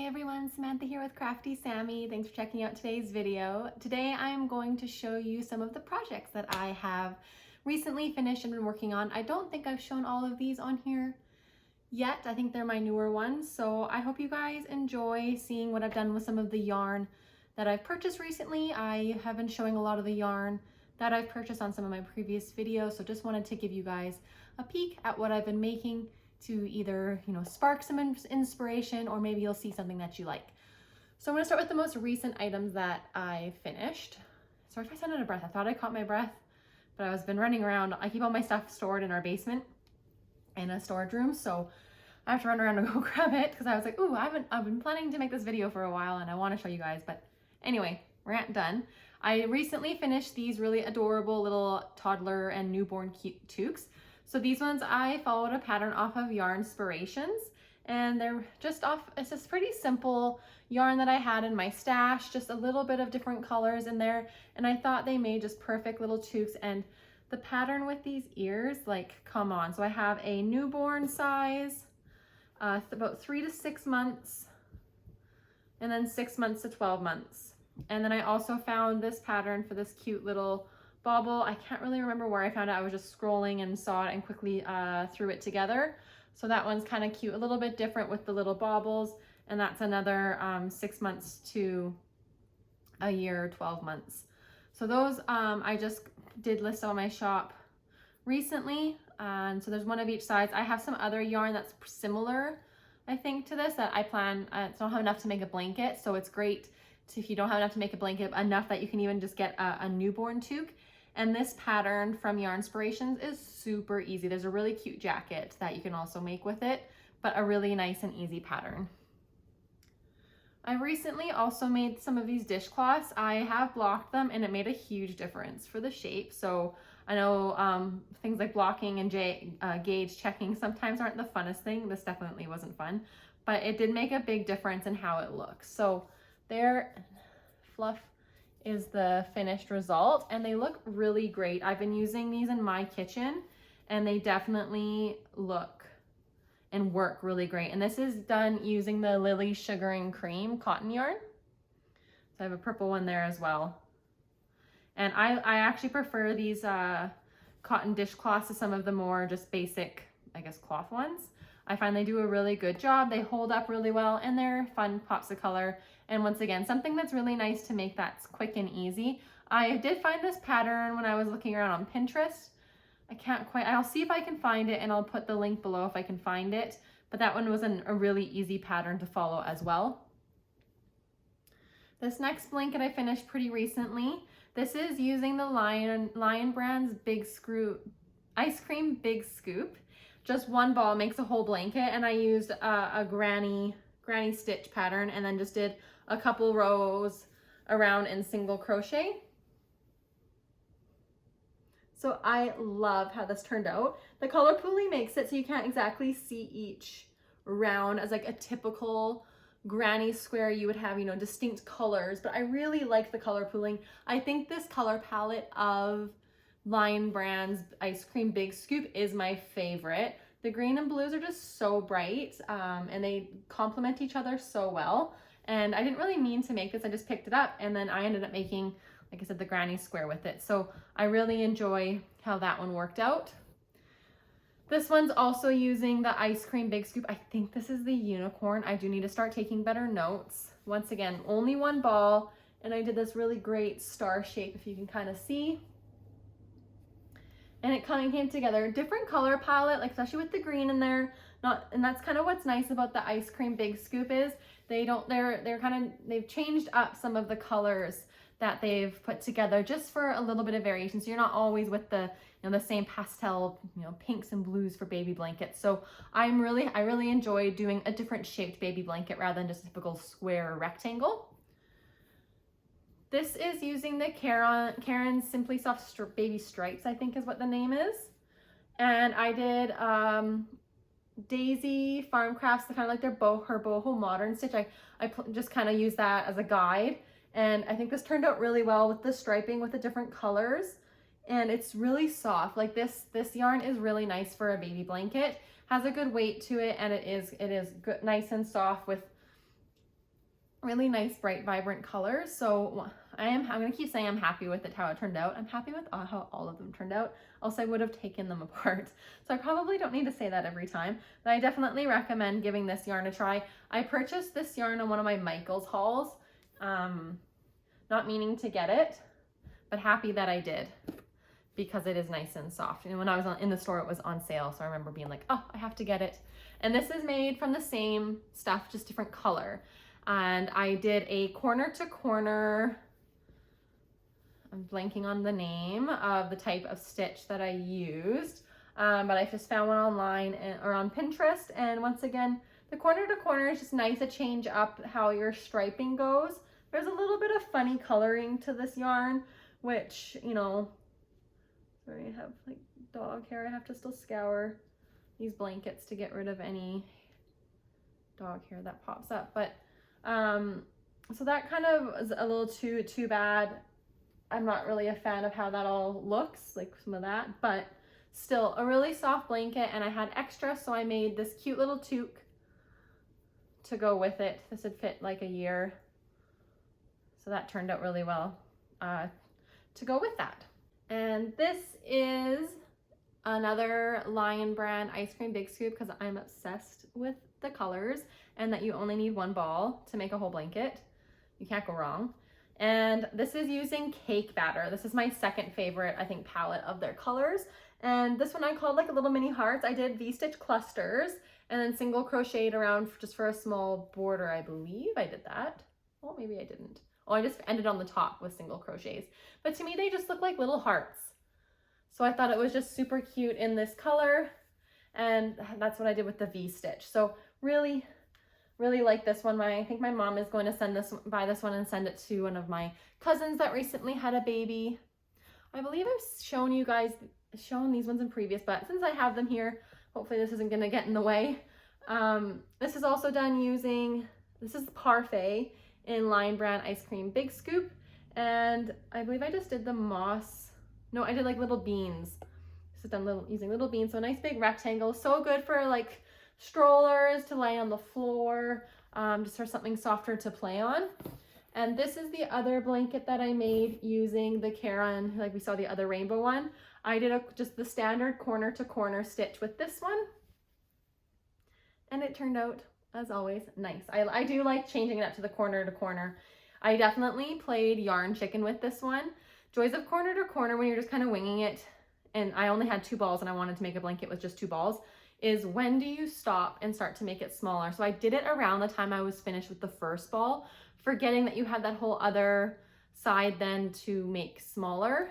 Hey everyone, Samantha here with Crafty Sammy. Thanks for checking out today's video. Today I'm going to show you some of the projects that I have recently finished and been working on. I don't think I've shown all of these on here yet. I think they're my newer ones. So I hope you guys enjoy seeing what I've done with some of the yarn that I've purchased recently. I have been showing a lot of the yarn that I've purchased on some of my previous videos. So just wanted to give you guys a peek at what I've been making to either, spark some inspiration, or maybe you'll see something that you like. So I'm gonna start with the most recent items that I finished. Sorry if I sound out of breath. I thought I caught my breath, but I've been running around. I keep all my stuff stored in our basement in a storage room, so I have to run around and go grab it because I was like, ooh, I've been planning to make this video for a while and I want to show you guys. But anyway, rant done. I recently finished these really adorable little toddler and newborn cute toques. So these ones, I followed a pattern off of Yarnspirations, and they're just it's just pretty simple yarn that I had in my stash, just a little bit of different colors in there, and I thought they made just perfect little toques. And the pattern with these ears, like, come on. So I have a newborn size, about 3 to 6 months, and then 6 months to 12 months. And then I also found this pattern for this cute little bauble. I can't really remember where I found it. I was just scrolling and saw it and quickly threw it together. So that one's kind of cute, a little bit different with the little baubles. And that's another 6 months to a year, 12 months. So those I just did list on my shop recently. And so there's one of each size. I have some other yarn that's similar, I think, to this that I plan. It's not enough to make a blanket. So it's great if you don't have enough to make a blanket, enough that you can even just get a newborn toque. And this pattern from Yarnspirations is super easy. There's a really cute jacket that you can also make with it, but a really nice and easy pattern. I recently also made some of these dishcloths. I have blocked them and it made a huge difference for the shape. So I know things like blocking and gauge checking sometimes aren't the funnest thing. This definitely wasn't fun, but it did make a big difference in how it looks. So there, fluff is the finished result, and they look really great. I've been using these in my kitchen and they definitely look and work really great. And this is done using the Lily Sugar and Cream cotton yarn. So I have a purple one there as well. And I actually prefer these cotton dishcloths to some of the more just basic, I guess, cloth ones. I find they do a really good job. They hold up really well and they're fun pops of color. And once again, something that's really nice to make that's quick and easy. I did find this pattern when I was looking around on Pinterest. I'll see if I can find it and I'll put the link below if I can find it. But that one was a really easy pattern to follow as well. This next blanket I finished pretty recently. This is using the Lion Brand's Ice Cream Big Scoop. Just one ball makes a whole blanket, and I used a granny stitch pattern and then just did a couple rows around in single crochet. So I love how this turned out. The color pooling makes it so you can't exactly see each round as like a typical granny square you would have, distinct colors, but I really like the color pooling. I think this color palette of Lion Brand's Ice Cream Big Scoop is my favorite. The green and blues are just so bright and they complement each other so well. And I didn't really mean to make this, I just picked it up and then I ended up making, like I said, the granny square with it. So I really enjoy how that one worked out. This one's also using the Ice Cream Big Scoop. I think this is the unicorn. I do need to start taking better notes. Once again, only one ball, and I did this really great star shape, if you can kind of see. And it kind of came together. Different color palette, like especially with the green in there. And that's kind of what's nice about the Ice Cream Big Scoop is they've changed up some of the colors that they've put together just for a little bit of variation. So you're not always with the the same pastel pinks and blues for baby blankets. So I really enjoy doing a different shaped baby blanket rather than just a typical square or rectangle. This is using the Karen Simply Soft Baby Stripes, I think is what the name is. And I did Daisy Farm Crafts, kind of like her boho modern stitch. I just kind of use that as a guide. And I think this turned out really well with the striping with the different colors. And it's really soft. Like this yarn is really nice for a baby blanket. Has a good weight to it, and it is good, nice and soft with really nice, bright, vibrant colors. So I'm gonna keep saying I'm happy with it, how it turned out. I'm happy with how all of them turned out, else I would have taken them apart. So I probably don't need to say that every time, but I definitely recommend giving this yarn a try. I purchased this yarn on one of my Michaels hauls, not meaning to get it, but happy that I did, because it is nice and soft. And when I was in the store, it was on sale. So I remember being like, oh, I have to get it. And this is made from the same stuff, just different color. And I did a corner to corner, I'm blanking on the name of the type of stitch that I used, but I just found one online or on Pinterest. And once again, the corner to corner is just nice to change up how your striping goes. There's a little bit of funny coloring to this yarn, which, you know, sorry, I have like dog hair. I have to still scour these blankets to get rid of any dog hair that pops up. But so that kind of is a little too bad. I'm not really a fan of how that all looks, like some of that, but still a really soft blanket. And I had extra, so I made this cute little toque to go with it. This would fit like a year. So that turned out really well to go with that. And this is another Lion brand ice cream big scoop, because I'm obsessed with the colors and that you only need one ball to make a whole blanket. You can't go wrong. And this is using cake batter. This is my second favorite, I think, palette of their colors. And this one I called like a little mini hearts. I did V-stitch clusters and then single crocheted around just for a small border. I believe I did that. Well, maybe I didn't. Oh, I just ended on the top with single crochets. But to me, they just look like little hearts. So I thought it was just super cute in this color. And that's what I did with the V-stitch. So really, really like this one. I think my mom is going to buy this one and send it to one of my cousins that recently had a baby. I believe I've shown these ones in previous, but since I have them here, hopefully this isn't going to get in the way. This is also done using, this is Parfait in Lion brand ice cream big scoop. And I believe I just did the moss. No, I did like little beans. This is done using little beans. So a nice big rectangle. So good for like strollers to lay on the floor, just for something softer to play on. And this is the other blanket that I made using the Karen, like we saw the other rainbow one. I did just the standard corner to corner stitch with this one. And it turned out, as always, nice. I do like changing it up to the corner to corner. I definitely played yarn chicken with this one. Joys of corner to corner, when you're just kind of winging it, and I only had 2 balls and I wanted to make a blanket with just 2 balls, is when do you stop and start to make it smaller? So I did it around the time I was finished with the first ball, forgetting that you have that whole other side then to make smaller.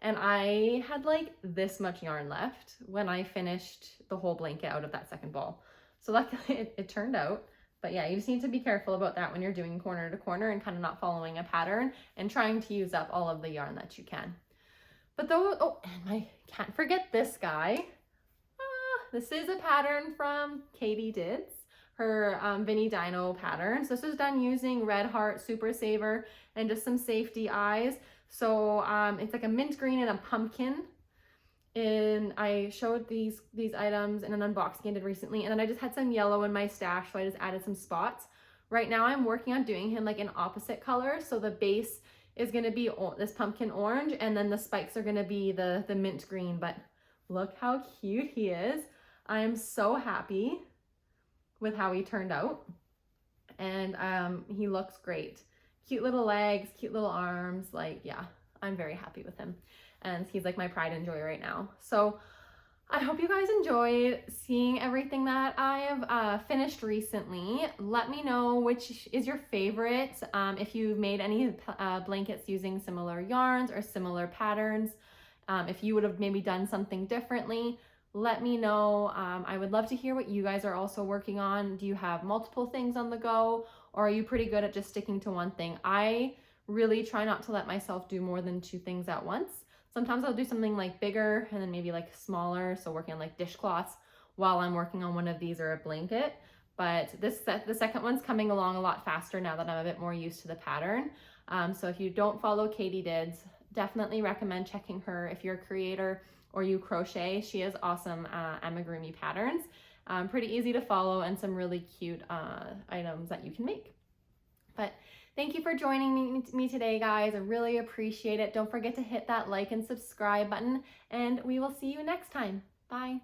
And I had like this much yarn left when I finished the whole blanket out of that second ball. So luckily it turned out. But yeah, you just need to be careful about that when you're doing corner to corner and kind of not following a pattern and trying to use up all of the yarn that you can. But though, oh, and I can't forget this guy. This is a pattern from Katie Dids, her Vinnie Dino patterns. This is done using Red Heart Super Saver and just some safety eyes. So it's like a mint green and a pumpkin. And I showed these items in an unboxing I did recently, and then I just had some yellow in my stash, so I just added some spots. Right now I'm working on doing him like an opposite color. So the base is going to be this pumpkin orange, and then the spikes are going to be the mint green. But look how cute he is. I am so happy with how he turned out. And he looks great. Cute little legs, cute little arms. Like, yeah, I'm very happy with him. And he's like my pride and joy right now. So I hope you guys enjoyed seeing everything that I have finished recently. Let me know which is your favorite. If you've made any blankets using similar yarns or similar patterns. If you would have maybe done something differently, let me know. I would love to hear what you guys are also working on. Do you have multiple things on the go, or are you pretty good at just sticking to one thing? I really try not to let myself do more than 2 things at once. Sometimes I'll do something like bigger and then maybe like smaller, so working on like dishcloths while I'm working on one of these or a blanket. But the second one's coming along a lot faster now that I'm a bit more used to the pattern. So if you don't follow Katie Dids, definitely recommend checking her if you're a creator or you crochet. She has awesome amigurumi patterns, pretty easy to follow, and some really cute items that you can make. But thank you for joining me today, guys. I really appreciate it. Don't forget to hit that like and subscribe button, and we will see you next time. Bye.